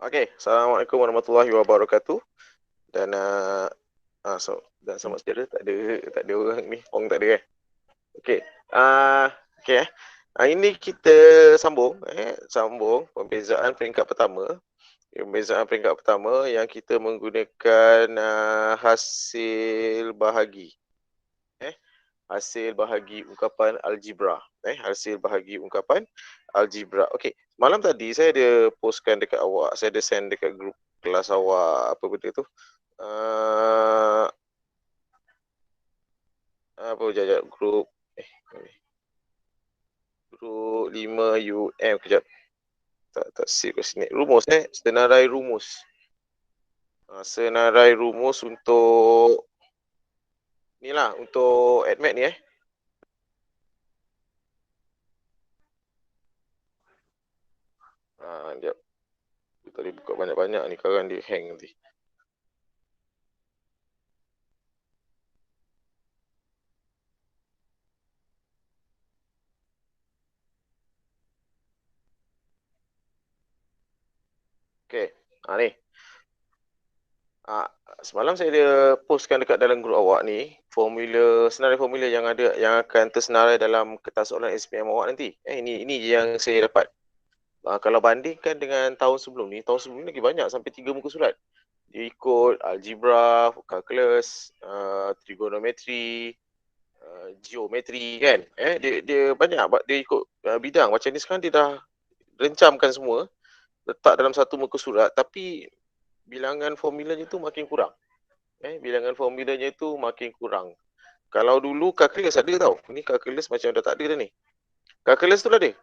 Okey, Assalamualaikum warahmatullahi wabarakatuh. Dan dan selamat sejahtera. Tak ada orang ni, orang tak ada kan? Okey. Okey ini kita sambung pembezaan peringkat pertama. Pembezaan peringkat pertama yang kita menggunakan hasil bahagi. Hasil bahagi ungkapan algebra. Hasil bahagi ungkapan algebra. Okey, malam tadi saya ada postkan dekat awak, saya ada send dekat grup kelas awak apa benda tu. Apa jap grup grup 5 UM kejap. Tak save kat sini. Rumus senarai rumus. Senarai rumus untuk inilah untuk admat ni Sekejap. Tadi buka banyak-banyak ni, sekarang dia hang nanti. Okey. Ni. Semalam saya ada postkan dekat dalam grup awak ni, senarai formula yang akan tersenarai dalam kertas soalan SPM awak nanti. Ini yang saya dapat. Kalau bandingkan dengan tahun sebelum ni lagi banyak sampai 3 muka surat. Dia ikut algebra, calculus, trigonometri, geometri kan. Dia banyak, dia ikut bidang. Macam ni sekarang dia dah rencamkan semua, letak dalam satu muka surat, tapi bilangan formulanya tu makin kurang. Bilangan formulanya tu makin kurang. Kalau dulu calculus ada tau. Ni calculus macam dah tak ada dah ni. Calculus tu dah ada.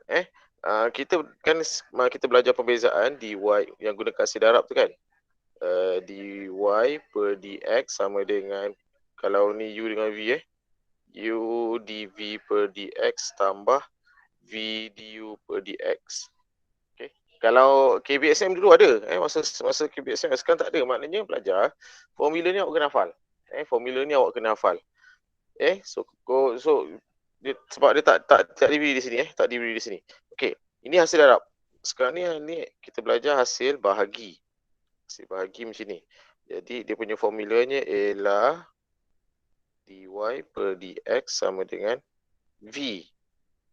Kita belajar pembezaan dy yang guna kasih darab tu kan. Dy per dx sama dengan, kalau ni u dengan v u dv per dx tambah v du per dx. Kalau KBSM dulu ada, masa KBSM, sekarang tak ada. Maknanya belajar formula ni awak kena hafal. Formula ni awak kena hafal. Sebab dia tak diberi di sini, tak diberi di sini. Okey, ini hasil darab. Sekarang ni kita belajar hasil bahagi. Hasil bahagi macam ni. Jadi dia punya formulanya ialah dy per dx sama dengan v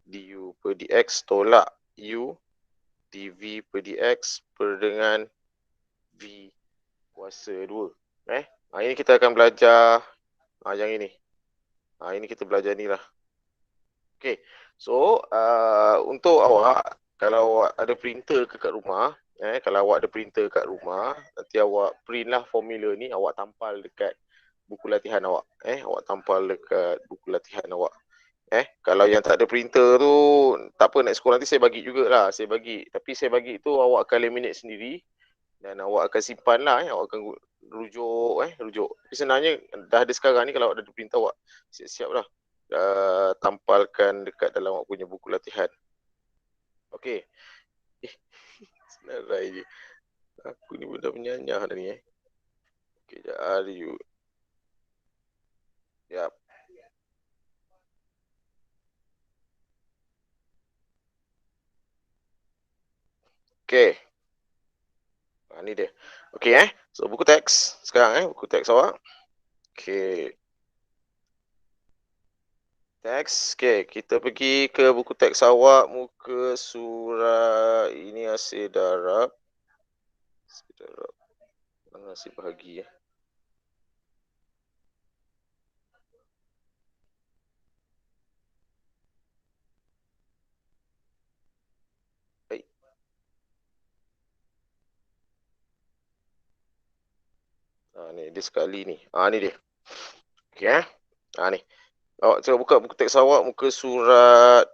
du per dx tolak u dv per dx per dengan v kuasa 2. Ini kita akan belajar yang ini. Ini kita belajar ni lah. Okay. So, untuk awak, kalau awak ada printer kat rumah, kalau awak ada printer kat rumah, nanti awak print lah formula ni, awak tampal dekat buku latihan awak. Awak tampal dekat buku latihan awak. Kalau yang tak ada printer tu, tak apa, next sekolah nanti saya bagi jugalah. Saya bagi. Tapi saya bagi tu awak akan laminate sendiri dan awak akan simpan lah. Awak akan rujuk. Tapi sebenarnya dah ada sekarang ni, kalau awak ada printer awak siap-siap lah. Tampalkan dekat dalam awak punya buku latihan. Okey. Senarai je. Aku ni benda penyanyah dah ni. Okey, sekejap. Yap. Okey. Ni dia. Okey So buku teks sekarang buku teks awak. Okey. Teks. Okey, kita pergi ke buku teks awak, muka surat ini hasil darab. Hasil bahagi ni dia sekali ni. Ni dia. Okey ni. Awak cuba buka buku teks awak, muka surat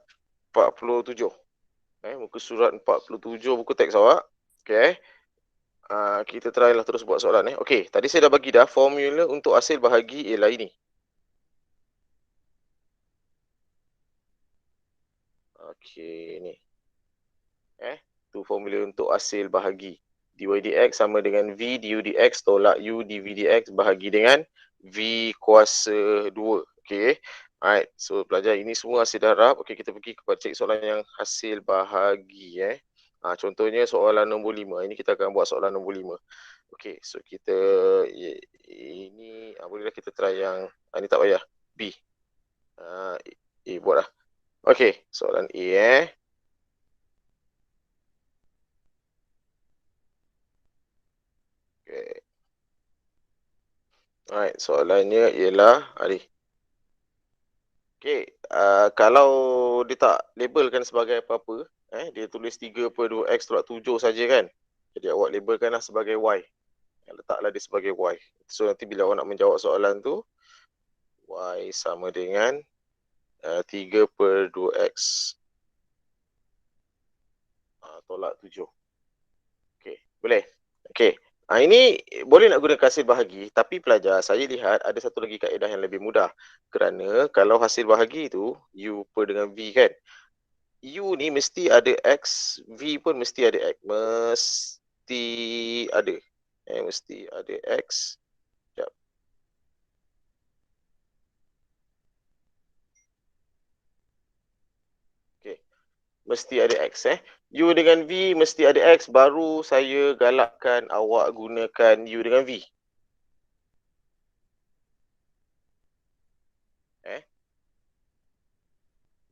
47. Muka surat 47 buku teks awak. Okey. Kita try lah terus buat soalan Okey, tadi saya dah bagi dah formula untuk hasil bahagi ialah ini. Okey, ni. Tu formula untuk hasil bahagi. Dy dx sama dengan v du dx tolak u dv dx bahagi dengan v kuasa 2. Okey. Alright, so pelajar ini semua hasil darab. Okey, kita pergi kepada cek soalan yang hasil bahagi Contohnya soalan nombor 5. Ini kita akan buat soalan nombor 5. Okey, so kita ini bolehlah kita try yang ni tak payah. B. A buatlah. Okey, soalan A Okay. Alright, soalannya ialah okey, kalau dia tak labelkan sebagai apa-apa, dia tulis 3/2x tolak 7 saja kan. Jadi awak labelkanlah sebagai y. Letaklah dia sebagai y. So nanti bila awak nak menjawab soalan tu, y sama dengan 3/2x tolak 7. Okey, boleh? Okey. Ini boleh nak guna hasil bahagi, tapi pelajar, saya lihat ada satu lagi kaedah yang lebih mudah. Kerana kalau hasil bahagi tu u per dengan v kan, u ni mesti ada x, v pun mesti ada x. Mesti ada. Mesti ada x. Sekejap. Okey. Mesti ada x U dengan V mesti ada X, baru saya galakkan awak gunakan U dengan V.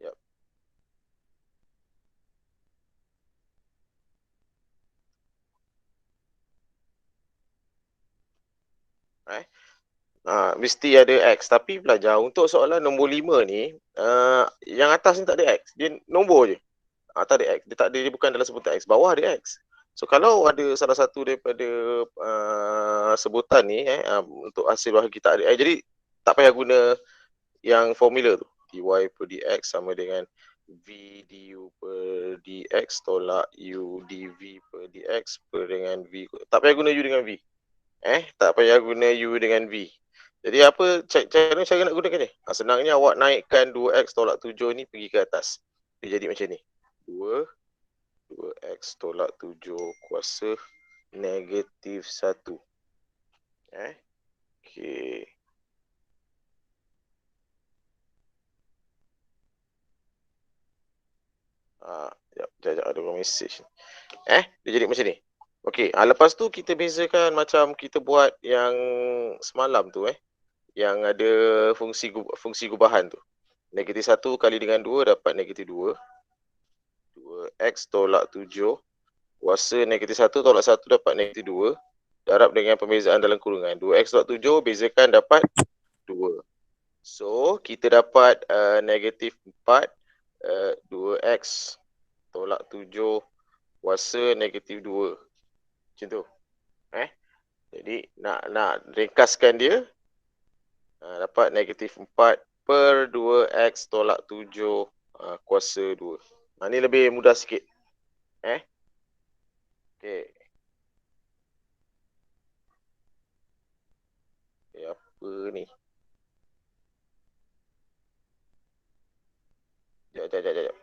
Yep. Mesti ada X. Tapi pelajar, untuk soalan nombor 5 ni, yang atas ni tak ada X. Dia nombor je. Tak ada X. Dia bukan dalam sebutan X. Bawah ada X. So kalau ada salah satu daripada sebutan ni untuk hasil bahagi tak ada X, jadi tak payah guna yang formula tu. dy per dx sama dengan v du per dx tolak u dv per dx per dengan v. Tak payah guna u dengan v. Tak payah guna u dengan v. Jadi apa cara nak gunakan ni? Senangnya awak naikkan 2x tolak 7 ni pergi ke atas. Dia jadi macam ni. 2x tolak 7 kuasa negatif 1. Okey. Sekejap ada orang mesej. Dia jadi macam ni. Okey, lepas tu kita bezakan macam kita buat yang semalam tu yang ada fungsi gubahan tu. Negatif 1 kali dengan 2 dapat negatif 2. 2x tolak 7 kuasa negatif 1 tolak 1 dapat negatif 2. Darab dengan pembezaan dalam kurungan. 2x tolak 7 bezakan dapat 2. So, kita dapat negatif 4 2x tolak 7 kuasa negatif 2. Macam tu. Jadi nak ringkaskan dia, dapat negatif 4 per 2x tolak 7 kuasa 2. Ni lebih mudah sikit. Okey. Apa ni? Sekejap.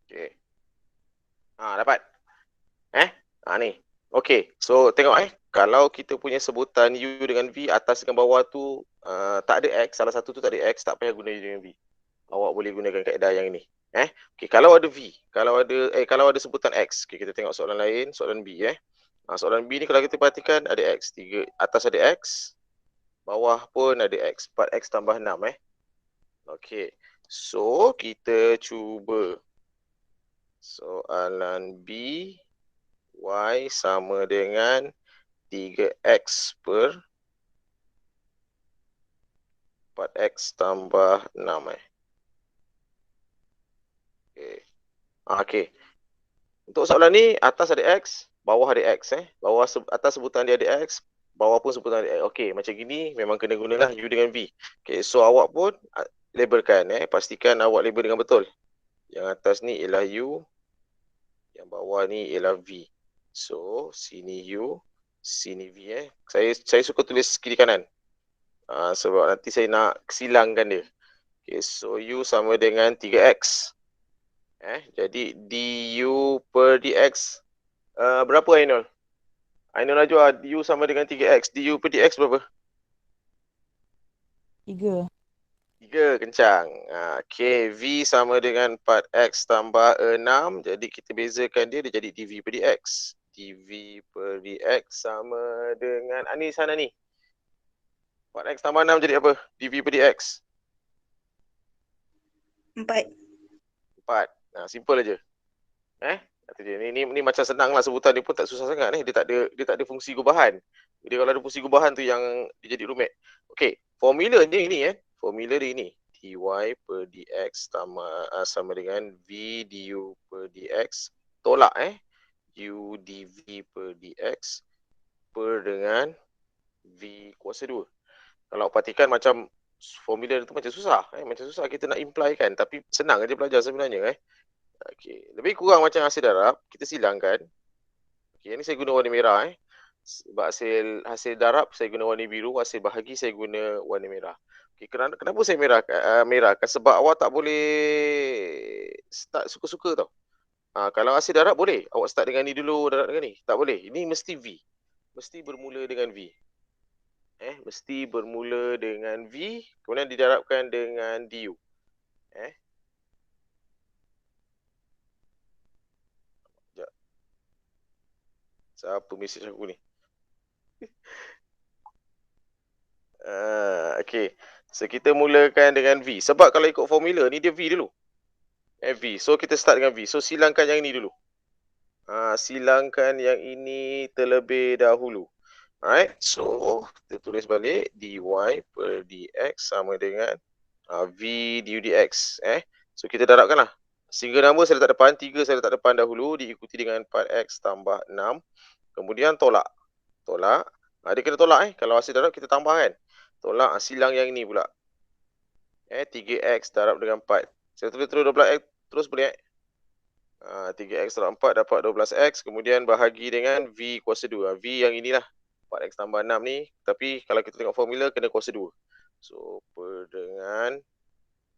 Okey. Dapat. Ni. Okey. So tengok kalau kita punya sebutan U dengan V atas dengan bawah tu tak ada X, salah satu tu tak ada X, tak payah guna U dengan V. Awak boleh gunakan kaedah yang ini. Okey, kalau ada V, kalau ada sebutan X. Okey, kita tengok soalan lain, soalan B soalan B ni kalau kita perhatikan ada X. 3 atas ada X, bawah pun ada X. 4X tambah 6 Okey. So kita cuba soalan B, Y sama dengan 3x per 4x tambah 6 Okey. Untuk soalan ni atas ada x, bawah ada x Bawah atas sebutan dia ada x, bawah pun sebutan dia x. Okey, macam gini memang kena gunalah u dengan v. Okey, so awak pun labelkan pastikan awak label dengan betul. Yang atas ni ialah u, yang bawah ni ialah v. So, sini u, sini v Saya suka tulis kiri kanan. Sebab nanti saya nak silangkan dia. Okay, so U sama dengan 3X. Jadi du per dx berapa Ainul? Ainul ajar du sama dengan 3x. Du per dx berapa? 3. 3 kencang. Okay, V sama dengan 4x tambah 6. Jadi kita bezakan dia jadi dV per dx. dV per dx sama dengan ni sana ni. 4x tambah 6 jadi apa? dV per dx. 4. 4. Simple aja. Ni macam senang lah sebutan dia pun tak susah sangat ni. Dia tak ada fungsi gubahan. Dia kalau ada fungsi gubahan tu yang dia jadi rumit. Okey, formula dia ini Formula dia ini. dy per dx sama dengan v du per dx tolak u dv per dx per dengan v kuasa 2. Kalau perhatikan macam formula tu macam susah. Macam susah kita nak imply kan. Tapi senang aja belajar sebenarnya. Okey, lebih kurang macam hasil darab, kita silangkan. Okey, ni saya guna warna merah Sebab hasil darab saya guna warna biru, hasil bahagi saya guna warna merah. Okey, kenapa saya merahkan? Sebab awak tak boleh start suka-suka tau. Kalau hasil darab boleh, awak start dengan ni dulu, darab dengan ni. Tak boleh. Ini mesti V. Mesti bermula dengan V. Mesti bermula dengan V, kemudian didarabkan dengan du. Siapa mesej aku ni? Okay. So, kita mulakan dengan V. Sebab kalau ikut formula ni, dia V dulu. V. So, kita start dengan V. So, silangkan yang ini dulu. Silangkan yang ini terlebih dahulu. Alright. So, kita tulis balik. dy per dx sama dengan V du dx. So, kita darabkan lah. Single number saya letak depan. 3 saya letak depan dahulu. Diikuti dengan 4x tambah 6. Kemudian tolak. Dia kena tolak Kalau hasil darab kita tambah kan. Tolak silang yang ini pula. 3x darab dengan 4. Saya tulis terus 12x terus boleh 3x darab 4 dapat 12x. Kemudian bahagi dengan V kuasa 2. V yang inilah. 4x tambah 6 ni. Tapi kalau kita tengok formula kena kuasa 2. So per dengan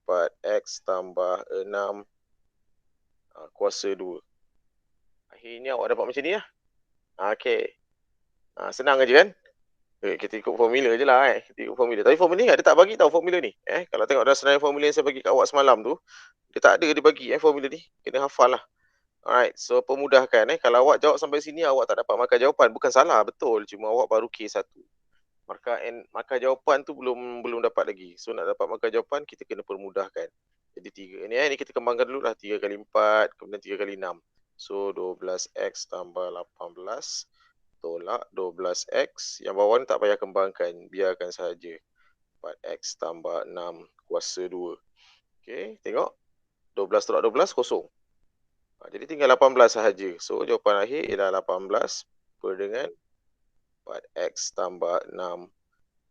4x tambah 6 kuasa 2. Akhirnya awak dapat macam ni lah. Okay. Senang aja kan. Kita ikut formula je lah Kita ikut formula. Tapi formula ni ada tak bagi tahu formula ni. Kalau tengok dalam senarai formula yang saya bagi kat awak semalam tu, dia tak ada dia bagi formula ni. Kena hafal lah. Alright, so pemudahkan kalau awak jawab sampai sini awak tak dapat markah jawapan. Bukan salah, betul. Cuma awak baru K1. Markah jawapan tu belum dapat lagi. So nak dapat markah jawapan kita kena permudahkan. Jadi 3 ni kita kembangkan dulu lah. 3 kali 4 kemudian 3 kali 6. So 12x tambah 18 tolak 12x. Yang bawah ni tak payah kembangkan. Biarkan saja. 4x tambah 6 kuasa 2. Okay, tengok. 12 tolak 12, kosong. Jadi tinggal 18 sahaja. So jawapan akhir ialah 18 per dengan 4x tambah 6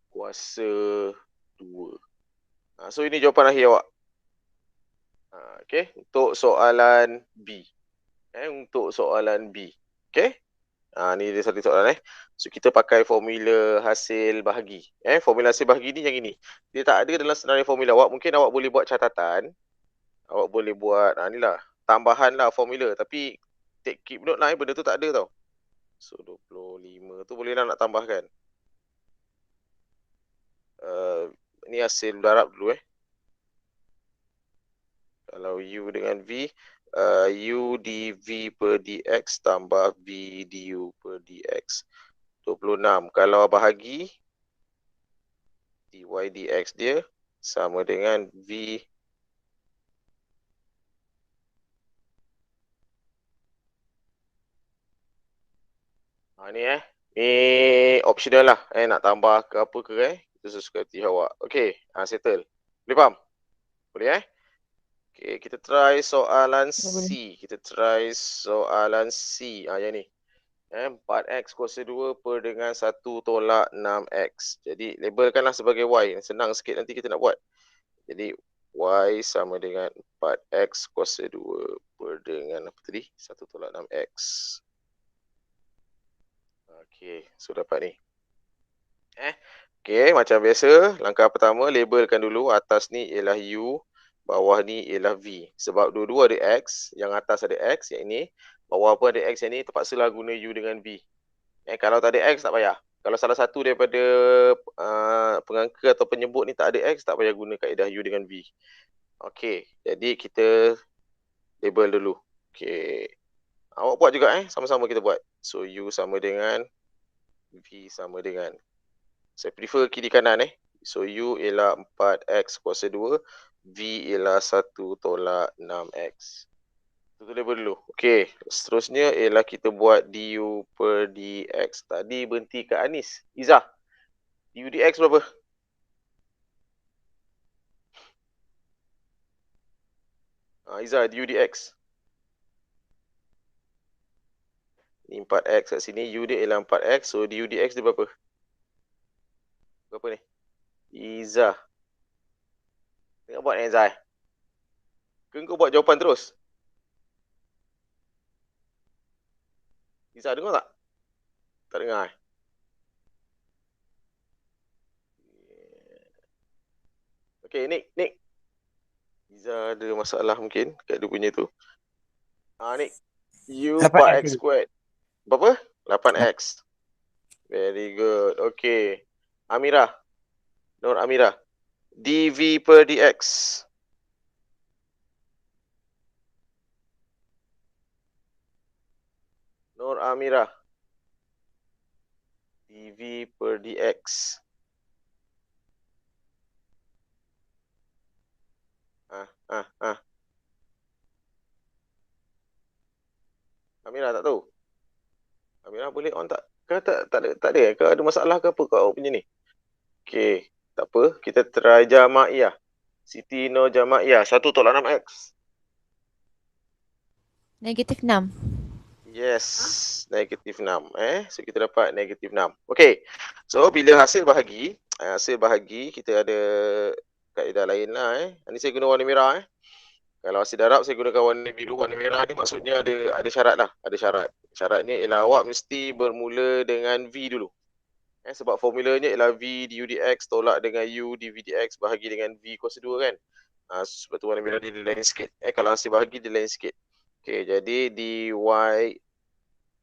kuasa 2. So ini jawapan akhir awak. Okay, untuk soalan B. Untuk soalan B. Okay. Ni dia satu soalan So kita pakai formula hasil bahagi. Formula hasil bahagi ni yang ini. Dia tak ada dalam senarai formula awak. Mungkin awak boleh buat catatan. Awak boleh buat ni lah. Tambahan lah formula. Tapi keep note lah benda tu tak ada tau. So 25 tu boleh lah nak tambahkan. Ni hasil darab dulu Kalau U dengan V, U dV per dx tambah V du per dx. 26. Kalau bahagi, dy dx dia sama dengan V. Ni ni optional lah. Nak tambah ke apa ke Kita sesuka hati awak. Okay, settle. Boleh faham? Boleh Okay, kita try soalan C. Kita try soalan C. Yang ni. 4x kuasa 2 per dengan 1 tolak 6x. Jadi labelkanlah sebagai y. Senang sikit nanti kita nak buat. Jadi y sama dengan 4x kuasa 2 per dengan apa tadi? 1 tolak 6x. Okey, so dapat ni. Okey, macam biasa, langkah pertama labelkan dulu atas ni ialah u, bawah ni ialah V. Sebab dua-dua ada X, yang atas ada X, yang ini, bawah pun ada X, yang ni terpaksalah guna U dengan V. Kalau tak ada X, tak payah. Kalau salah satu daripada pengangka atau penyebut ni tak ada X, tak payah guna kaedah U dengan V. Okey, jadi kita label dulu. Okey. Awak buat juga sama-sama kita buat. So U sama dengan V sama dengan. Saya prefer kiri kanan So U ialah 4X kuasa 2, V ialah 1 tolak 6X. Itu label dulu. Okey, seterusnya ialah kita buat DU per DX. Tadi berhenti kat Anis. Izzah, DU DX berapa? Izzah, DU DX. Ni 4X kat sini, U dia ialah 4X. So DU DX dia berapa? Berapa ni? Izzah. Tengok buat Izzah. Ke kau buat jawapan terus? Izzah dengar tak? Tak dengar Okey, Nick. Izzah ada masalah mungkin kat dia punya tu. Nick. U 4X squared. Berapa? 8X. Very good. Okey. Amirah. Nur Amirah. dV per dx. Nur Amirah. dV per dx. Amirah tak tahu? Amirah boleh on tak? Ke tak ada ke ada masalah ke apa kau punya ni? Okey, tak apa. Kita try jamaiyah. Siti Nur jamaiyah 1 tolak 6x. -6. Yes, -6 So kita dapat -6. Okey. So bila hasil bahagi kita ada kaedah lain lah Ini saya guna warna merah Kalau hasil darab saya gunakan warna biru. Warna merah ni maksudnya ada syarat lah. Ada syarat. Syaratnya ialah awak mesti bermula dengan V dulu. Sebab formulanya ialah V du dx tolak dengan U dv dx bahagi dengan V kuasa 2 kan. Sebab tu warna merah dia lain sikit. Kalau hasil bahagi dia lain sikit. Okey, jadi dy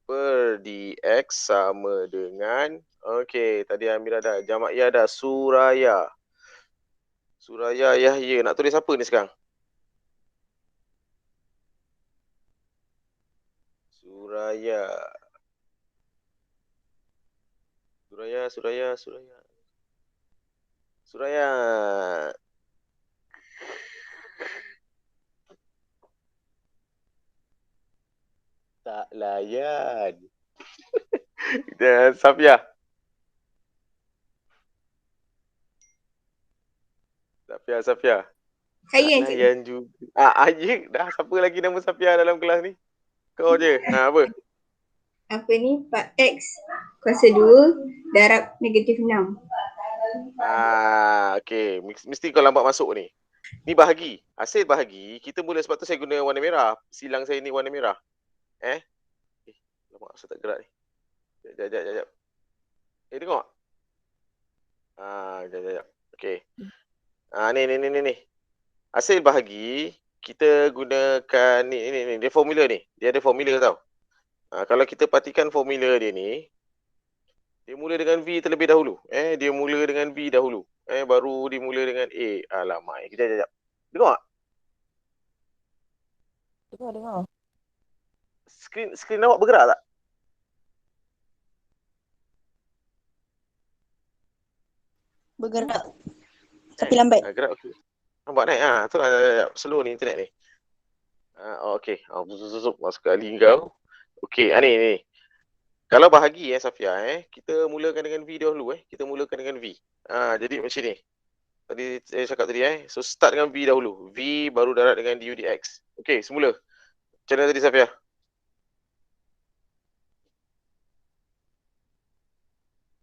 per dx sama dengan, okey, tadi Amirah dah, Jamaiyah dah, Suraya. Suraya Yahya. Nak tulis apa ni sekarang? Suraya. Tak layan. Dan Safia. Safia. Saya tak layan juga. Ayik dah. Siapa lagi nama Safia dalam kelas ni? Kau je. Apa? Apa ni? 4x kuasa 2 darab -6. Okey. Mesti kau lambat masuk ni. Ni bahagi. Hasil bahagi. Kita mula sebab tu saya guna warna merah. Silang saya ni warna merah. Lama asal tak gerak ni. Sekejap. Tengok. Sekejap. Okey. Ni. Hasil bahagi kita gunakan ni. Dia formula ni. Dia ada formula tau. Kalau kita perhatikan formula dia ni, dia mula dengan V terlebih dahulu. Dia mula dengan V dahulu. Baru dimula dengan A. Alamak. Kejap. Dengar tak? Dengar. Skrin awak bergerak tak? Bergerak. Tapi lambat. Gerak okey. Nampak naik tu slow ni internet ni. Okey. Masuk sekali kau. Okey, ni. Kalau bahagi Safia kita mulakan dengan V dahulu Kita mulakan dengan V. Jadi macam ni. Tadi saya cakap tadi So start dengan V dahulu. V baru darab dengan du dx. Okey, semula. Macam mana tadi Safia?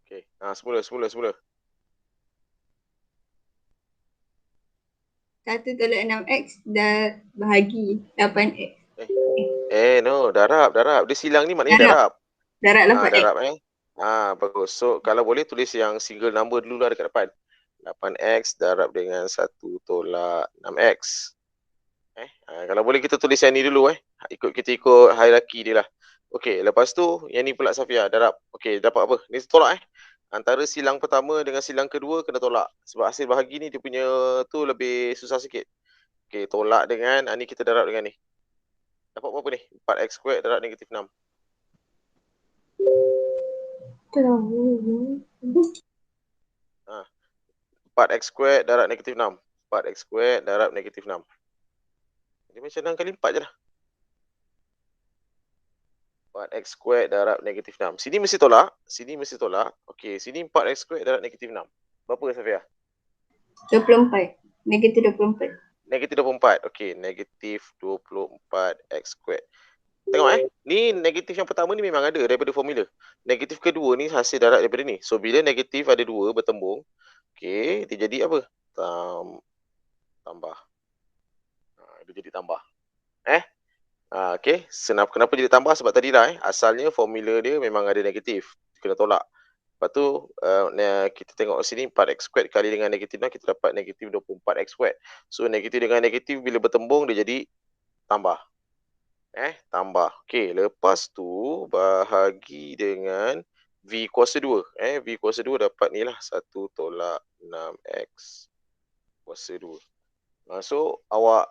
Okey. Semula. 1 tolak 6x dah bahagi 8x. No, darab. Dia silang ni maknanya darab. Darab 8x. Darab bagus. So kalau boleh tulis yang single number dulu lah dekat depan. 8x darab dengan 1 tolak 6x. Kalau boleh kita tulis yang ni dulu kita ikut hierarki dia lah. Okey, lepas tu yang ni pula Safia darab. Okey, dapat apa? Ni tolak Antara silang pertama dengan silang kedua kena tolak. Sebab hasil bahagi ni dia punya tu lebih susah sikit. Okey, tolak dengan ni kita darab dengan ni. Dapat berapa ni? 4x² darab negatif 6. 4x² darab negatif 6. 4x² darab negatif 6. Dia macam 6 kali 4 je lah. 4x² darab negatif 6. Sini mesti tolak. Sini mesti tolak. Okey, sini 4x² darab negatif 6. Berapa Safia? 24. Negatif 24. Negatif 24. Okey, negatif 24x². Tengok ni negatif yang pertama ni memang ada daripada formula. Negatif kedua ni hasil darab daripada ni. So bila negatif ada dua bertembung, okey, dia jadi apa? Tambah. Dia jadi tambah. Okey, kenapa jadi tambah? Sebab tadi lah asalnya formula dia memang ada negatif. Kena tolak. Lepas tu kita tengok sini 4x² kali dengan negatif 6 kita dapat negatif 24x². So negatif dengan negatif bila bertembung dia jadi tambah. Tambah. Okey, lepas tu bahagi dengan V kuasa 2. V kuasa 2 dapat ni lah 1 tolak 6x kuasa 2. So awak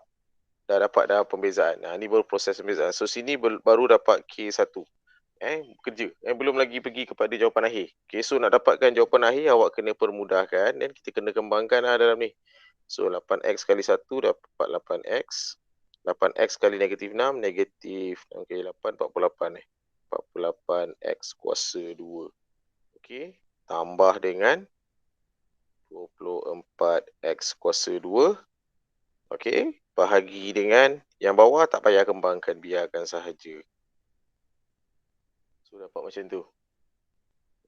dah dapat dah pembezaan. Ni baru proses pembezaan. So sini baru dapat K1. Kerja. Belum lagi pergi kepada jawapan akhir. Okay, so nak dapatkan jawapan akhir awak kena permudahkan dan kita kena kembangkan dalam ni. So 8x kali 1 dapat 8x. 8x kali negatif 6, negatif 6 kali 8, 48 48x kuasa 2. Okey, tambah dengan 24x kuasa 2. Okey, bahagi dengan yang bawah tak payah kembangkan, biarkan sahaja. So dapat macam tu.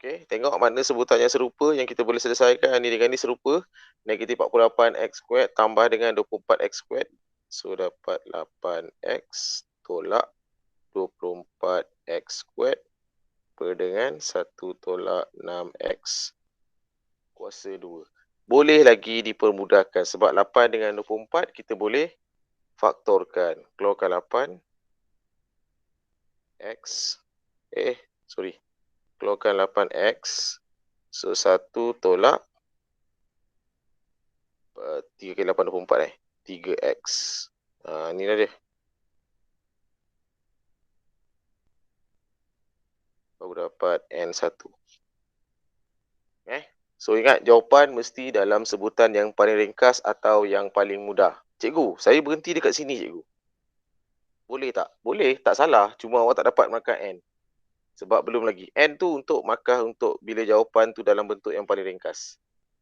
Okey, tengok mana sebutan yang serupa yang kita boleh selesaikan. Ni dengan ni serupa. Negatif 48x² tambah dengan 24x². So dapat 8x tolak 24x² per dengan 1 tolak 6x kuasa 2. Boleh lagi dipermudahkan sebab 8 dengan 24 kita boleh faktorkan. Keluarkan 8x. Keluarkan 8x. So 1 tolak 3 kali 8 24 3x. Ni lah dia. Baru dapat N1. So ingat jawapan mesti dalam sebutan yang paling ringkas atau yang paling mudah. Cikgu, saya berhenti dekat sini cikgu. Boleh tak? Boleh, tak salah. Cuma awak tak dapat markah N. Sebab belum lagi. N tu untuk markah untuk bila jawapan tu dalam bentuk yang paling ringkas.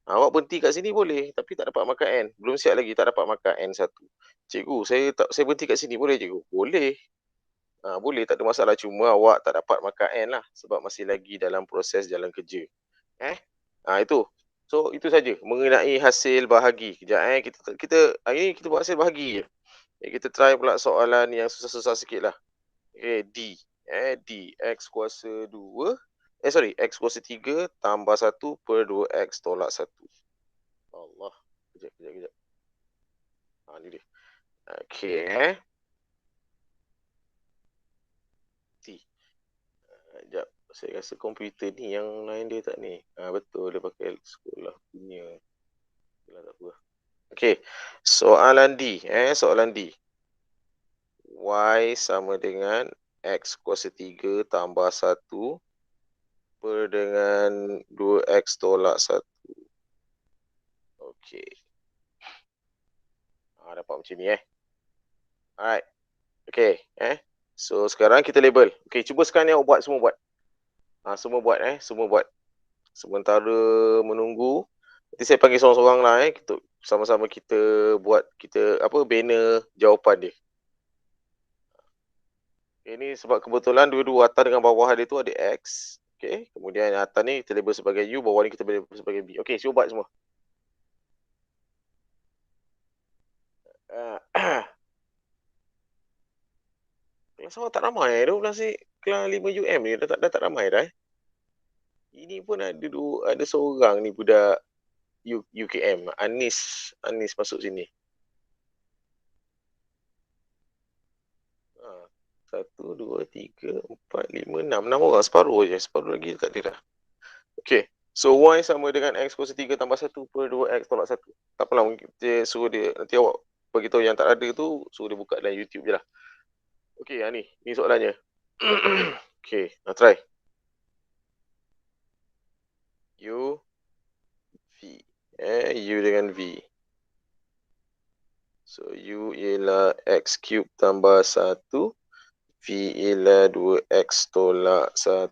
Awak berhenti kat sini boleh, tapi tak dapat markah N. Belum siap lagi, tak dapat markah N1. Cikgu, saya berhenti kat sini boleh cikgu? Boleh. Boleh, tak ada masalah. Cuma awak tak dapat markah N lah. Sebab masih lagi dalam proses jalan kerja. Itu. So, itu saja mengenai hasil bahagi. Kejap hari ni kita buat hasil bahagi je. Kita try pula soalan yang susah-susah sikit lah. D. D. X kuasa 2. X kuasa 3 tambah 1 per 2x tolak 1. Allah. Kejap. Ni dia. Okay. T. Sekejap. Saya rasa komputer ni yang lain dia tak ni. Betul, dia pakai sekolah punya. Tak apa. Okay. Soalan D. Soalan D. Y sama dengan X kuasa 3 tambah 1 per dengan 2x tolak 1. Okay. Dapat macam ni Alright. Okay. So sekarang kita label. Okay, cuba sekarang yang buat, semua buat. Semua buat semua buat. Sementara menunggu, nanti saya panggil seorang-seorang lah kita sama-sama kita buat banner jawapan dia. Ini sebab kebetulan dua-dua atas dengan bawah dia tu ada X. Okay, kemudian atas ni kita label sebagai U, bawah ni kita label sebagai B. Okay, cuba buat semua. Kelas awak tak ramai dah pula kelas 5 UM ni dah tak ramai dah Ini pun ada seorang ni budak UKM. Anis masuk sini. 1, 2, 3, 4, 5, 6. 6 orang, separuh je. Separuh lagi tak ada dah. Okay. So Y sama dengan X kuasa 3 tambah 1 per 2X tolak 1. Tak apalah, dia suruh dia, nanti awak beritahu yang tak ada tu, suruh dia buka dalam YouTube je lah. Okay, ni soalannya. Okay, nak try. U, V. U dengan V. So U ialah X cube tambah 1. V ialah 2X tolak 1.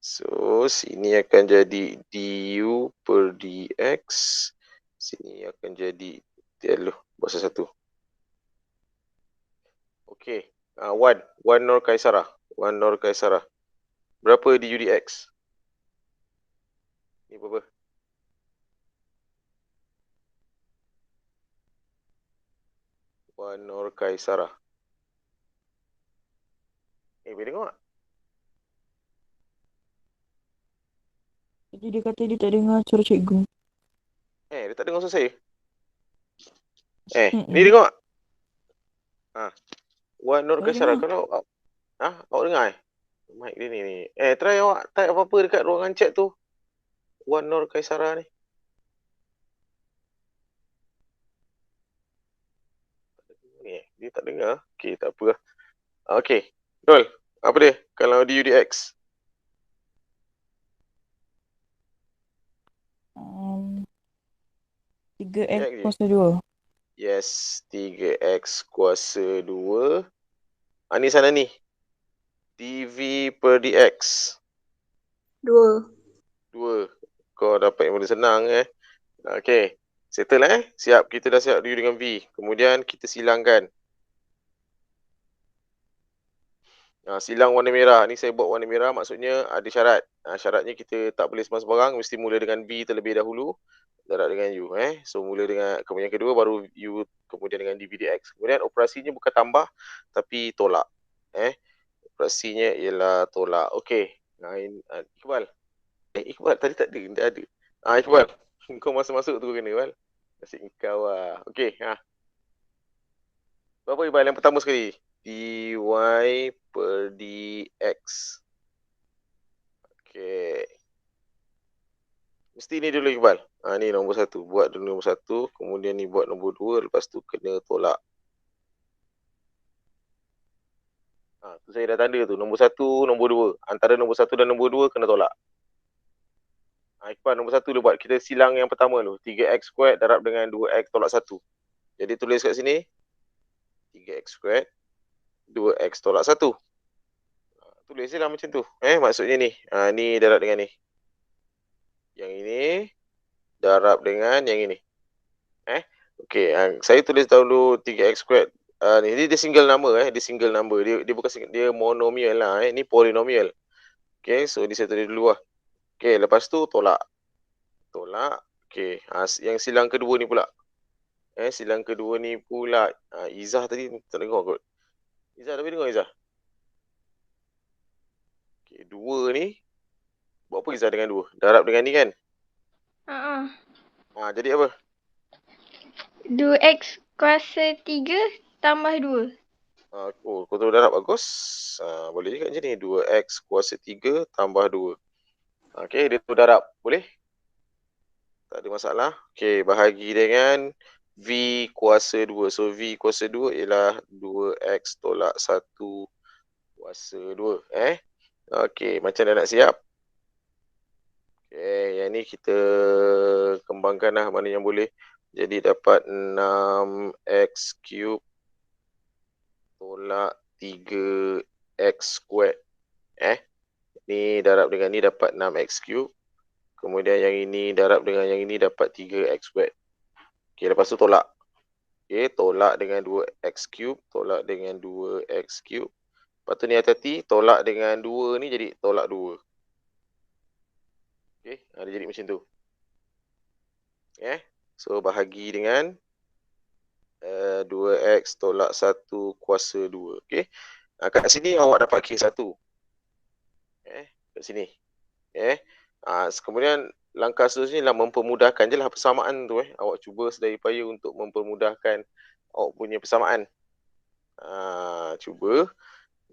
So sini akan jadi du per dx. Sini akan jadi bahasa 1. Okay. 1 Nor Kaisarah. 1 Nor Kaisarah. Berapa du dx? Ni berapa? Nor Kaisarah. Boleh tengok tak? Jadi dia kata dia tak dengar suara cikgu. Dia tak dengar suara saya. Ni tengok tak? 1 Nor Kaisarah. Kalau awak dengar mic dia ni. Try awak type apa-apa dekat ruangan chat tu. 1 Nor Kaisarah ni. Dia tak dengar. Okay, tak apa. Okay. Dol, apa dia? Kalau du dx. 3x kuasa 2. Yes, 3x kuasa 2. Ni sana ni. dv per dx. 2. Kau dapat yang paling senang Okay. Settle Siap, kita dah siap du dengan v. Kemudian kita silangkan. Silang warna merah. Ni saya buat warna merah, maksudnya ada syarat. Syaratnya kita tak boleh sembarang, mesti mula dengan v terlebih dahulu. Darab dengan u. So mula dengan kemudian kedua baru u, kemudian dengan dv dx. Kemudian operasinya bukan tambah tapi tolak. Operasinya ialah tolak. Okey. Iqbal. Iqbal tadi tak ada, tak ada. Iqbal, kau masuk tu kena Iqbal. Nasib kau lah. Okey, berapa Iqbal yang pertama sekali? dy per dx. Okey. Mesti ni dulu Iqbal. Ni nombor 1. Buat dulu nombor 1. Kemudian ni buat nombor 2. Lepas tu kena tolak. Tu saya dah tanda tu. Nombor 1, nombor 2. Antara nombor 1 dan nombor 2 kena tolak. Iqbal, nombor 1 dulu buat. Kita silang yang pertama dulu. 3x squared darab dengan 2x tolak 1. Jadi tulis kat sini. 3x squared 2x tolak 1. Tulis je lah macam tu. Maksudnya ni. Ni darab dengan ni. Yang ini darab dengan yang ini. Okey, saya tulis dahulu 3x squared. Ni dia single number dia single number. Dia bukan single, dia monomial lah ni polinomial. Okey, so ni saya tulis dulu lah. Okey, lepas tu tolak. Okey, yang silang kedua ni pula. Silang kedua ni pula. Izzah tadi tak dengar kot. Izzah tapi dengar Izzah. Okey, 2 ni. Buat apa Izzah dengan 2? Darab dengan ni kan? Jadi apa? 2x kuasa 3 tambah 2. Kau tahu darab bagus. Boleh juga macam ni. 2x kuasa 3 tambah 2. Okey, dia tu darab. Boleh? Tak ada masalah. Okey, bahagi dengan v kuasa 2. So, v kuasa 2 ialah 2x tolak 1 kuasa 2. Okey, macam dah nak siap. Okey, yang ni kita kembangkan lah mana yang boleh. Jadi, dapat 6x cube tolak 3x squared. Ni darab dengan ni dapat 6x cube. Kemudian yang ini darab dengan yang ini dapat 3x squared. Okey, lepas tu tolak. Okey, tolak dengan 2x cube. Tolak dengan 2x cube. Lepas tu ni hati-hati. Tolak dengan 2 ni jadi tolak 2. Okey, dia jadi macam tu. So, bahagi dengan 2x tolak 1 kuasa 2. Okey. Kat sini awak dapat K1. Kat sini. Kemudian langkah seterusnya ialah mempermudahkan je lah persamaan tu. Awak cuba sedaya upaya untuk mempermudahkan awak punya persamaan. Cuba.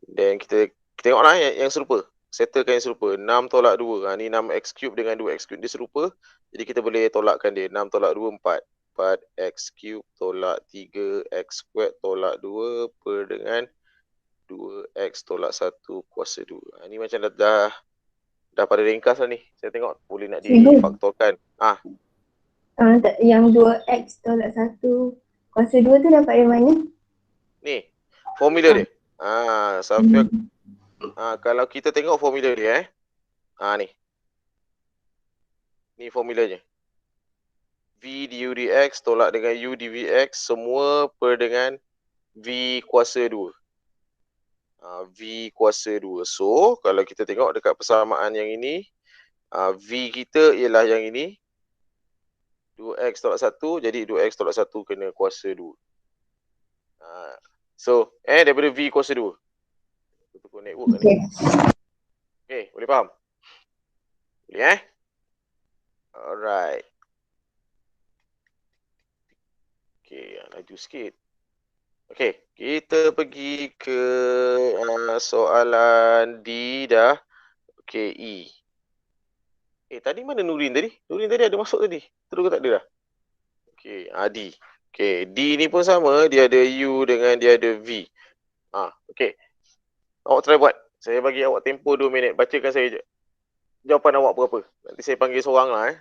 Dan kita tengoklah yang serupa. Settlekan yang serupa. 6 tolak 2. Ni 6x cube dengan 2x cube. Dia serupa. Jadi kita boleh tolakkan dia. 6 tolak 2, 4. 4x cube tolak 3x squared tolak 2 per dengan 2x tolak 1 kuasa 2. Ni macam dah pada ringkas lah ni. Saya tengok boleh nak difaktorkan. Yang 2x tolak 1 kuasa 2 tu dapat dari mana? Ni, formula dia. Safia. Kalau kita tengok formula dia ni. Ni formulanya. V du dx tolak dengan U dvx semua per dengan V kuasa 2. V kuasa 2. So, kalau kita tengok dekat persamaan yang ini, V kita ialah yang ini. 2x tolak 1, jadi 2x tolak 1 kena kuasa 2. So, daripada V kuasa 2. Tukar network ni. Okay, boleh faham? Boleh Alright. Okay, laju sikit. Okay, kita pergi ke soalan D dah. Okay, E. Tadi mana Nurin tadi? Nurin tadi ada masuk tadi. Terus ke tak ada dah? Okay, D. Okay, D ni pun sama. Dia ada U dengan dia ada V. Okay. Awak try buat. Saya bagi awak tempoh 2 minit. Bacakan saya jawapan awak berapa. Nanti saya panggil seorang lah.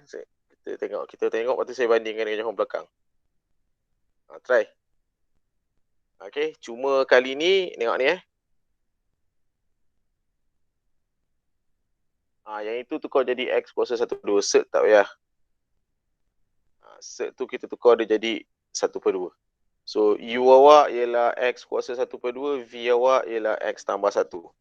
Kita tengok. Lepas tu saya bandingkan dengan jawapan belakang. Try. Okay, cuma kali ni, tengok ni yang itu tukar jadi X kuasa 1/2. Set tak payah. Set tu kita tukar dia jadi 1/2. So, U awak ialah X kuasa 1/2. V awak ialah X tambah 1.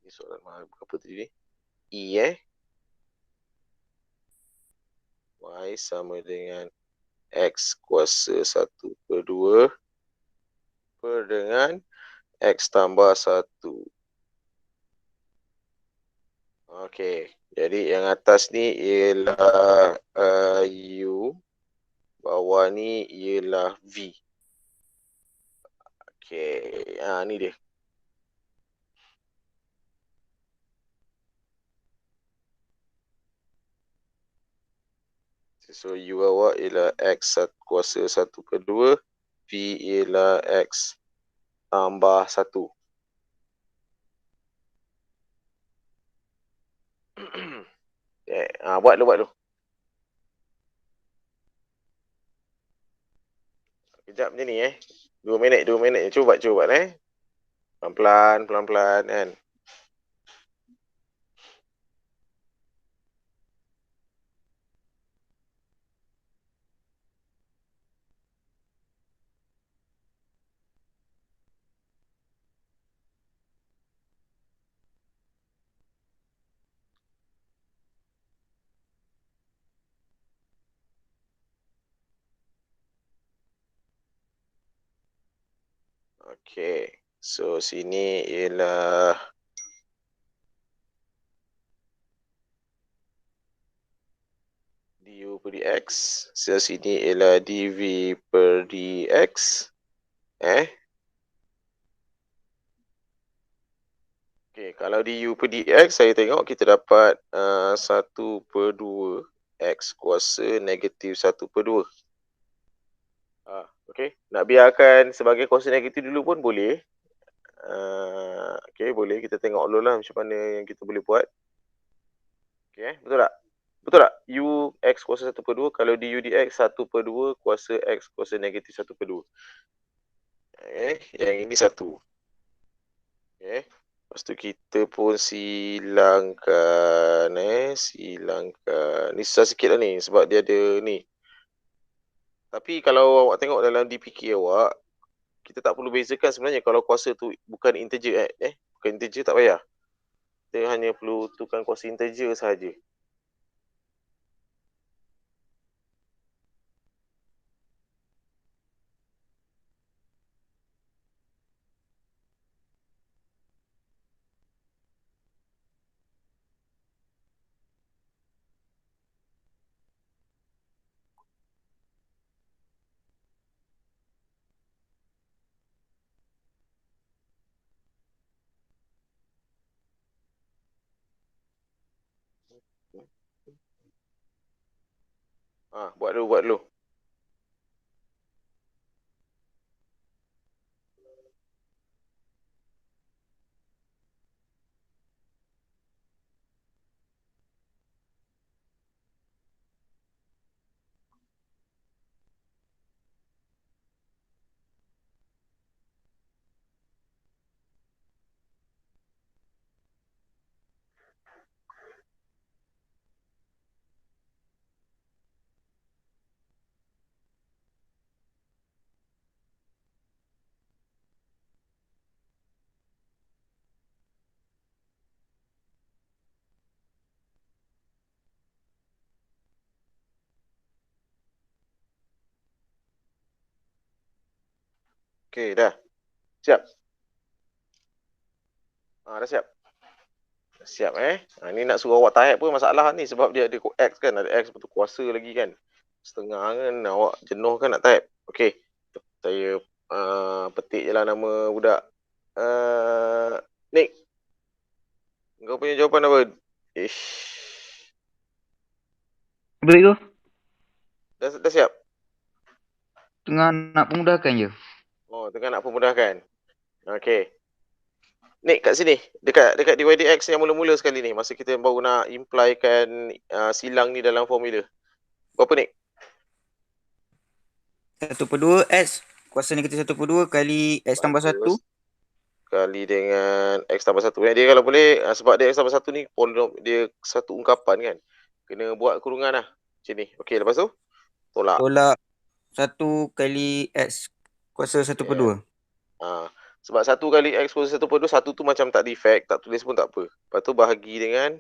Ini soalan berapa tadi ni? E Y sama dengan X kuasa 1/2 per dengan X tambah 1. Okey, jadi yang atas ni ialah U, bawah ni ialah V. Okey, ni dia. So, U awak ialah X kuasa 1/2, V ialah X tambah 1. Buat dulu. Kejap macam ni 2 minit. Cuba buat Pelan-pelan kan. Okey. So, sini ialah du per dx. So, sini ialah dv per dx. Okey, kalau du per dx, saya tengok kita dapat 1/2 x kuasa negatif 1/2. Okey, nak biarkan sebagai kuasa negatif dulu pun boleh. Okey, boleh. Kita tengok dulu lah macam mana yang kita boleh buat. Okey, betul tak? Betul tak? U X kuasa 1/2. Kalau du dx 1/2 kuasa X kuasa negatif 1/2. Yang ini 1. Lepas tu kita pun silangkan. Silangkan. Ni susah sikit lah ni sebab dia ada ni. Tapi kalau awak tengok dalam DPK awak, kita tak perlu bezakan sebenarnya kalau kuasa tu bukan integer. Bukan integer tak payah. Kita hanya perlu tukar kuasa integer sahaja. Buat dulu. Okey, dah. Siap? Dah siap? Siap ni nak suruh awak type pun masalah ni sebab dia ada X kan, ada X betul kuasa lagi kan. Setengah kan awak jenuh kan nak type. Okey. Saya petik je lah nama budak. Nick. Kau punya jawapan apa? Ish. Break tu. Dah siap? Tengah nak pemudahkan je. Tengah nak pemudahkan. Okey. Nick kat sini, dekat DYDX yang mula-mula sekali ni, masa kita baru nak implykan silang ni dalam formula. Berapa Nick? 1/2 X kuasa negatif 1/2 kali X tambah 1 kali dengan X tambah 1. Dia kalau boleh, sebab dia X tambah 1 ni dia satu ungkapan kan. Kena buat kurungan lah. Macam ni. Okey, lepas tu tolak 1 kali X kuasa 1/2. Sebab 1 kali X kuasa 1/2, 1 tu macam tak defect, tak tulis pun tak apa. Lepas tu bahagi dengan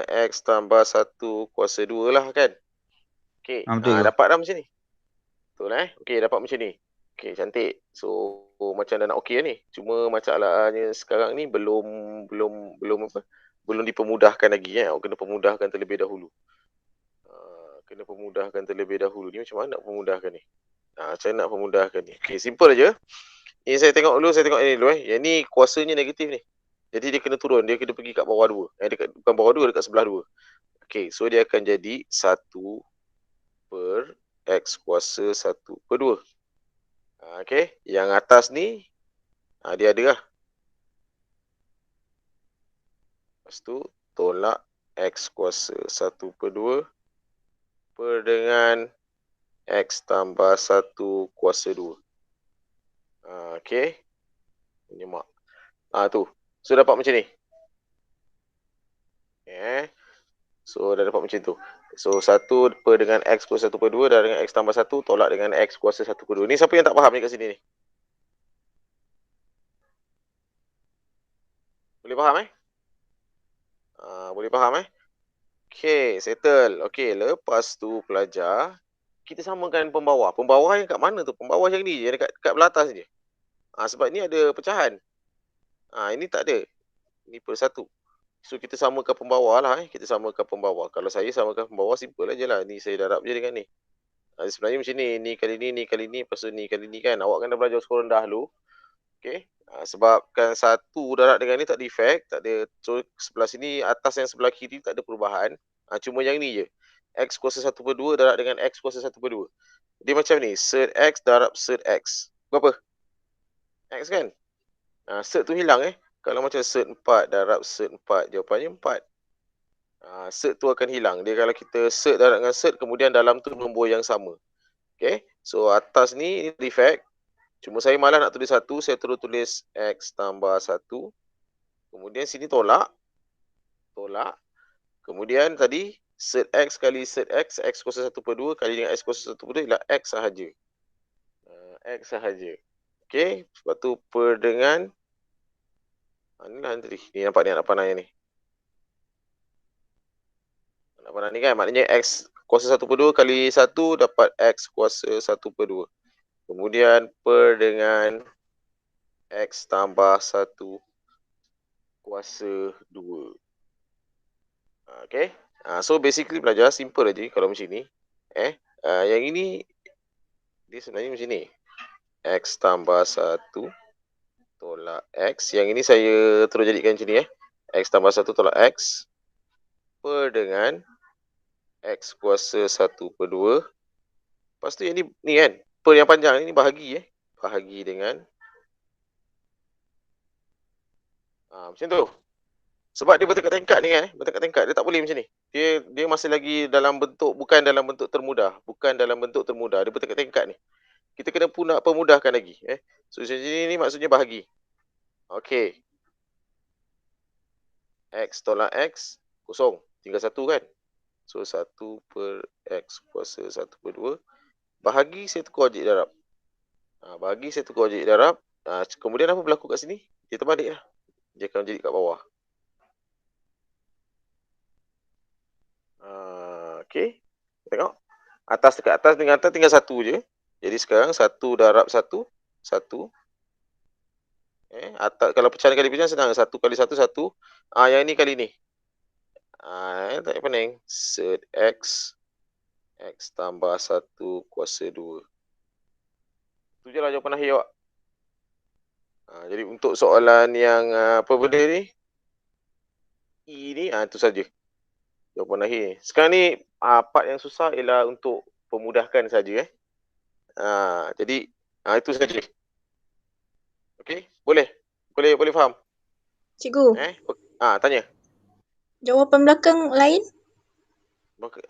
X tambah 1 kuasa 2 lah kan. Okey, Betul. dapat dah macam ni. Betul Okey, dapat macam ni. Okey, cantik. So macam dah nak okey ni. Cuma masalahnya sekarang ni belum apa? Belum dipermudahkan lagi Awak kena pemudahkan terlebih dahulu. Ni macam mana nak pemudahkan ni? Macam mana nak pemudahkan ni? Okey, simple aja. Ni saya tengok ini dulu Yang ni kuasanya negatif ni. Jadi dia kena turun, dia kena pergi kat bawah 2. Bukan bawah 2, dekat sebelah 2. Okey, so dia akan jadi 1 per X kuasa 1/2. Okey, yang atas ni dia ada lah. Lepas tu tolak X kuasa 1/2 per dengan X tambah 1 kuasa 2. Okey. Menyemak. Tu. So dapat macam ni. So dah dapat macam tu. So 1 per dengan X kuasa 1/2 dan dengan X tambah 1 tolak dengan X kuasa 1/2. Ni siapa yang tak faham ni kat sini ni? Boleh faham boleh faham Okey, settle. Okey, lepas tu pelajar, kita samakan pembawah. Pembawah yang kat mana tu? Pembawah yang ni je, dekat belah atas je. Sebab ni ada pecahan. Ini tak ada. Ni per 1. So kita samakan pembawah lah Kita samakan pembawah. Kalau saya samakan pembawah, simple aja lah. Ni saya darab je dengan ni. Sebenarnya macam ni. Ni kali ni lepas tu ni kali ni kan. Awak kena belajar skor rendah dulu. Okey. Sebabkan 1 darab dengan ni tak defect, tak ada. So sebelah sini, atas yang sebelah kiri tak ada perubahan. Cuma yang ni je. X kuasa 1/2 darab dengan X kuasa 1/2. Dia macam ni. Sert X darab sert X. Berapa? X kan? Sert tu hilang Kalau macam sert 4 darab sert 4, jawapannya 4. Sert tu akan hilang. Dia kalau kita sert darab dengan sert, kemudian dalam tu nombor yang sama. Okay. So atas ni defect. Cuma saya malas nak tulis 1. Saya terus tulis X tambah 1. Kemudian sini tolak. Kemudian tadi sert X kali sert X. X kuasa 1/2 kali dengan X kuasa 1/2 ialah X sahaja. X sahaja. Okay. Sebab tu per dengan inilah tadi. Ni nampak ni anak panah ni. Anak panah ni kan. Maknanya X kuasa 1/2 kali 1 dapat X kuasa 1/2. Kemudian per dengan X tambah 1 kuasa 2. Okay. So basically pelajar simple aja kalau macam ni. Yang ini dia sebenarnya macam ni. X tambah 1 tolak X. Yang ini saya terus jadikan macam ni X tambah 1 tolak X. per dengan X kuasa 1/2. Lepas tu yang ni kan, per yang panjang ni bahagi bahagi dengan macam tu. Sebab dia bertekak tingkat ni kan, bertekak tingkat dia tak boleh macam ni. Dia masih lagi dalam bentuk, bukan dalam bentuk termudah, dia bertekak tingkat ni. Kita kena permudahkan lagi So macam ni maksudnya bahagi. Okey. X tolak X kosong, tinggal 1 kan. So 1 per X kuasa 1/2 bahagi saya tukar objek darab. Bahagi saya tukar objek darab. Kemudian apa berlaku kat sini? Dia terbalik lah. Dia akan jadi kat bawah. Okey. Tengok. Atas dekat atas dengan atas tinggal 1 je. Jadi sekarang 1 darab 1. 1. Atas, kalau pecahan kali pecahan senang. 1 kali 1, 1. Yang ni kali ni. Tak payah pening. Set X. X tambah 1 kuasa 2. Itu je lah jawapan akhir awak. Jadi untuk soalan yang apa benda ni? E ni, itu saja. Jawapan akhir. Sekarang ni, part yang susah ialah untuk pemudahkan saja. Jadi, itu saja. Okey, boleh faham? Cikgu, Tanya. jawapan belakang lain?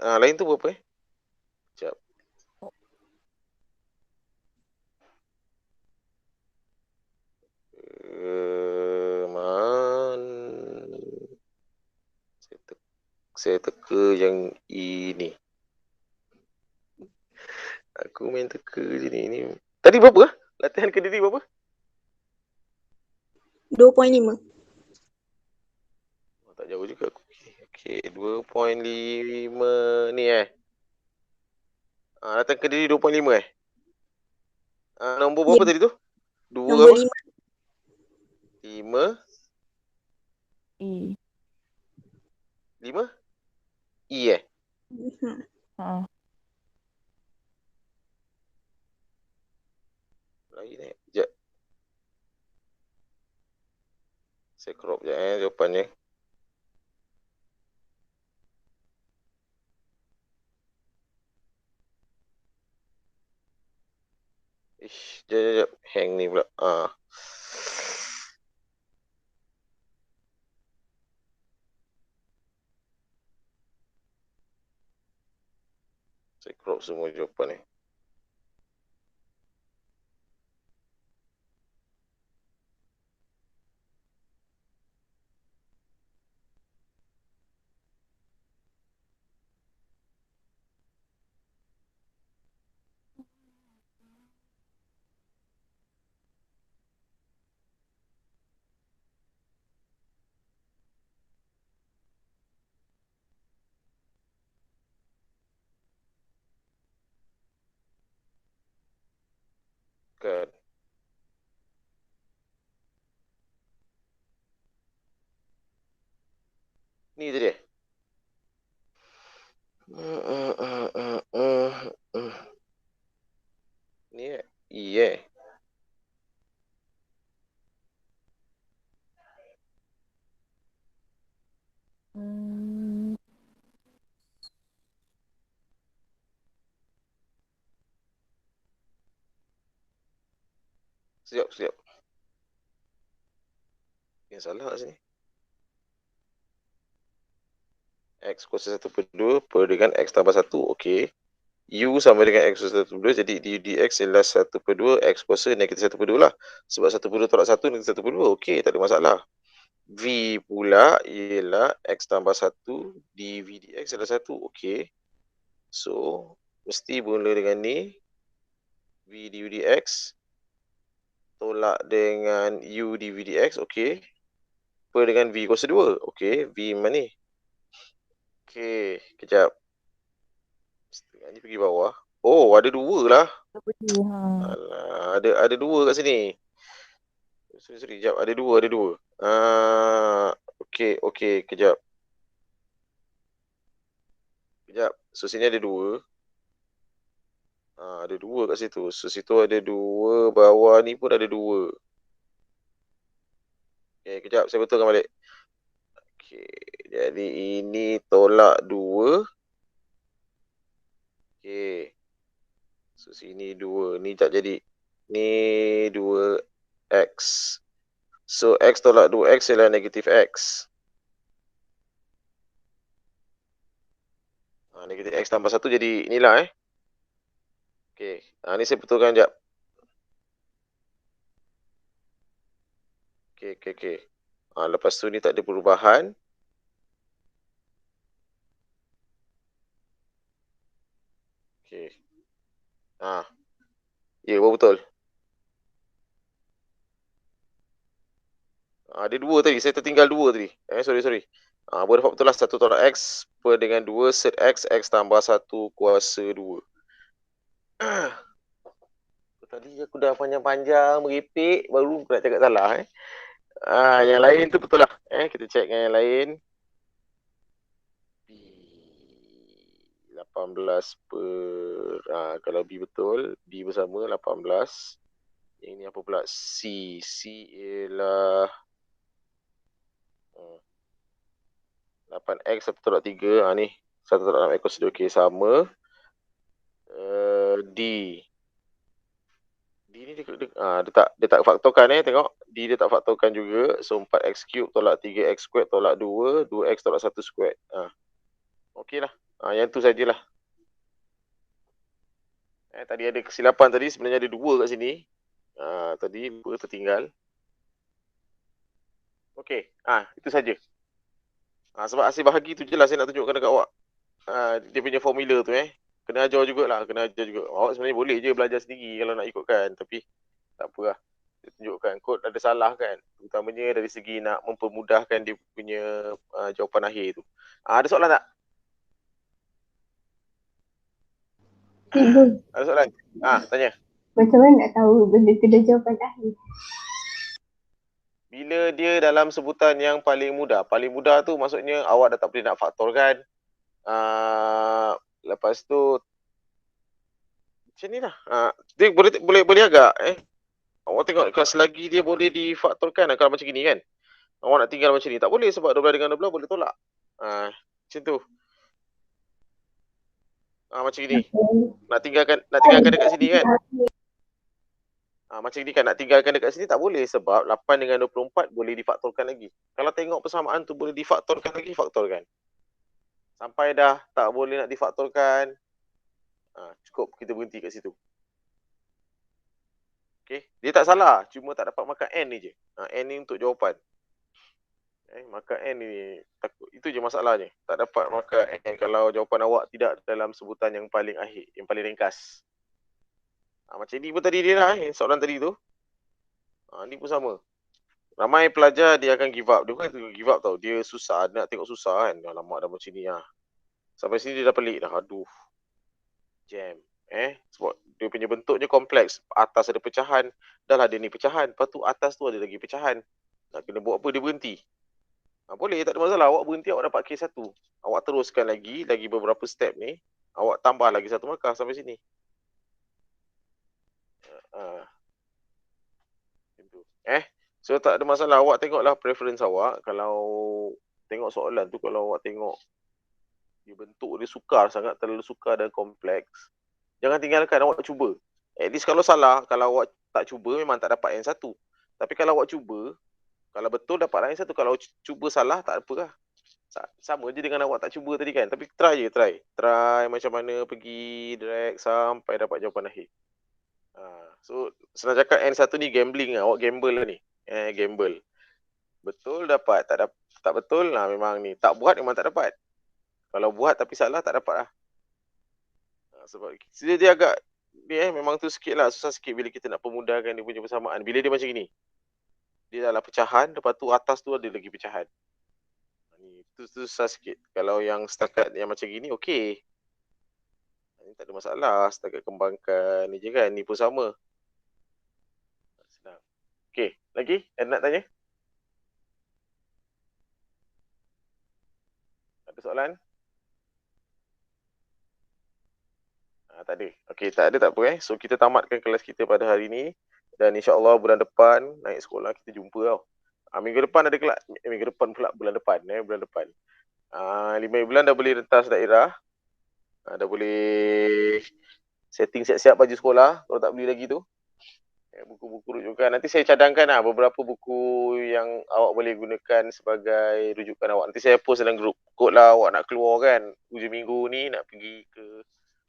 Lain tu berapa Sekejap. Saya teka yang ini. Aku main teka je ni. Tadi berapa? Latihan kediri berapa? 2.5. Tak jauh juga aku. Okey, 2.5 ni latihan kediri 2.5 nombor berapa tadi tu? 2 Nombor apa? 5. 5? E. 5? E Lain Sekejap. Saya crop je jawapannya. Sekejap. Hang ni pula. Saya crop semua jawapan ni. Kan. Ni tadi Ni E Sekejap. Yang salah kat sini. X kuasa 1/2 per dengan X tambah 1. Okey. U sama dengan X kuasa 1/2. Jadi du dx ialah 1/2 X kuasa negatif 1/2 lah. Sebab 1/2 tolak 1 negatif 1/2. Okey, tak ada masalah. V pula ialah X tambah 1 dV dx ialah 1. Okey. So, mesti mula dengan ni. V dU dx tolak dengan U dV dx. Okey. Per dengan V kuasa 2. Okey. V mana ni? Okey. Kejap. Setengah ni pergi bawah. Oh, ada 2 lah. Alah, ada 2 kat sini. Sorry, kejap. Ada 2. Okey. Kejap. So, sini ada 2. Ada 2 kat situ. So, situ ada 2. Bawah ni pun ada 2. Okey, kejap. Saya betulkan balik. Okey. Jadi ini tolak 2. Okey. So sini 2. Ni tak jadi. Ni 2x. So x tolak 2x ialah negatif x. Negatif x tambah 1 jadi inilah Okey. Ni saya betulkan sekejap. Okey. Lepas tu ni tak ada perubahan. Okey. Ya, betul. Ada 2 tadi. Saya tertinggal 2 tadi. Sorry. Boleh dapat betul lah 1 tolak x per dengan 2 set x tambah 1 kuasa 2. Tadi aku dah panjang-panjang meripik baru aku nak cakap salah yang lain tu betul lah. Kita check dengan yang lain. 18 per kalau B betul, B bersama 18. Yang ni apa pula? C ialah 8x 1 tolak 3. Ni 1 tolak 6 ekor 2. Okey, sama. D ni dia tak faktorkan tengok. D dia tak faktorkan juga. So 4x cube tolak 3x squared tolak 2, 2x tolak 1 squared. Okey lah. Yang tu sajalah. Tadi ada kesilapan tadi, sebenarnya ada 2 kat sini. Tadi 2 tertinggal. Okey. Itu saja. Sebab hasil bahagi tu je lah saya nak tunjukkan dekat awak. Dia punya formula tu Kena ajar jugalah, Awak sebenarnya boleh je belajar sendiri kalau nak ikutkan, tapi tak apa lah. Dia tunjukkan kod ada salah kan. Terutamanya dari segi nak mempermudahkan dia punya jawapan akhir tu. Ada soalan tak? Cikgu, Ada soalan? Tanya. macam mana nak tahu benda tu dah jawapan akhir? Bila dia dalam sebutan yang paling mudah. Paling mudah tu maksudnya awak dah tak boleh nak faktorkan. Lepas tu macam ni lah. Dia boleh agak awak tengok kelas lagi dia boleh difaktorkan kalau macam gini kan. Awak nak tinggal macam ni tak boleh sebab 12 dengan 12 boleh tolak. Macam tu. Macam gini. Nak tinggalkan dekat sini kan. Macam ni kan, nak tinggalkan dekat sini tak boleh sebab 8 dengan 24 boleh difaktorkan lagi. Kalau tengok persamaan tu boleh difaktorkan lagi, faktorkan. Sampai dah tak boleh nak difaktorkan, cukup kita berhenti kat situ. Okay. Dia tak salah, cuma tak dapat markah N ni je. N ni untuk jawapan. Markah N ni, itu je masalahnya. Tak dapat markah N kalau jawapan awak tidak dalam sebutan yang paling akhir, yang paling ringkas. Macam ni pun tadi dia lah soalan tadi tu. Ni pun sama. Ramai pelajar dia akan give up. Dia bukan give up tau. Dia susah. Dia nak tengok susah kan. Alamak dah macam ni Sampai sini dia dah pelik dah. Aduh. Jam. Sebab dia punya bentuknya kompleks. Atas ada pecahan. Dah lah dia ni pecahan. Lepas tu atas tu ada lagi pecahan. Nak kena buat apa dia berhenti. Boleh tak ada masalah. Awak berhenti awak dapat K1. Awak teruskan lagi beberapa step ni. Awak tambah lagi 1 markah sampai sini. So tak ada masalah. Awak tengoklah preference awak. Kalau tengok soalan tu, kalau awak tengok dia bentuk dia sukar sangat, terlalu sukar dan kompleks, jangan tinggalkan, awak cuba. At least kalau salah, kalau awak tak cuba memang tak dapat yang satu. Tapi kalau awak cuba, kalau betul dapat yang satu. Kalau cuba salah tak apa lah. Sama je dengan awak tak cuba tadi kan. Tapi try je. Try macam mana pergi drag sampai dapat jawapan akhir. So senang cakap N1 ni gambling lah. Awak gamble lah ni. Gamble. Betul dapat, tak betul memang ni. Tak buat memang tak dapat. Kalau buat tapi salah tak dapat lah. Sebab dia agak memang tu sikit lah. Susah sikit bila kita nak permudahkan dia punya persamaan. Bila dia macam ni, dia adalah pecahan, lepas tu atas tu ada lagi pecahan. Itu susah sikit. Kalau yang setakat yang macam gini, okey. Ini tak ada masalah. Setakat kembangkan ni je kan. Ni pun sama. Senang. Okey, lagi? Ada nak tanya? Ada soalan? Tak ada. Okey, tak ada tak apa So kita tamatkan kelas kita pada hari ni. Dan insya-Allah bulan depan naik sekolah kita jumpa tau. Minggu depan ada kelas. Minggu depan pula bulan depan. Bulan depan. 5 bulan dah boleh rentas daerah. Dah boleh setting siap-siap baju sekolah kalau tak beli lagi tu. Buku-buku rujukan. Nanti saya cadangkan beberapa buku yang awak boleh gunakan sebagai rujukan awak. Nanti saya post dalam grup. Kot lah awak nak keluar kan. Hujung minggu ni nak pergi ke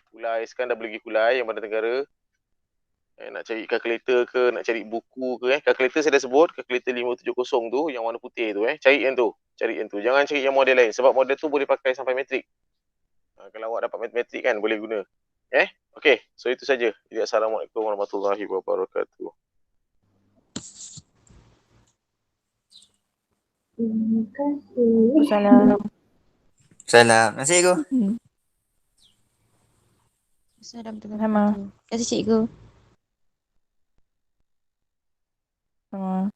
Kulai. Sekarang dah boleh pergi Kulai yang Bandar Negara. Nak cari kalkulator ke, nak cari buku ke. Kalkulator saya dah sebut. Kalkulator 570 tu yang warna putih tu. Cari yang tu. Jangan cari yang model lain. Sebab model tu boleh pakai sampai matrik. Kalau awak dapat matrik kan boleh guna. Okey, so itu saja. Jadi Assalamualaikum warahmatullahi wabarakatuh. Terima kasih. Salam. Salam. Terima kasih, cikgu. Salam Sama. Terima kasih cikgu. Sama.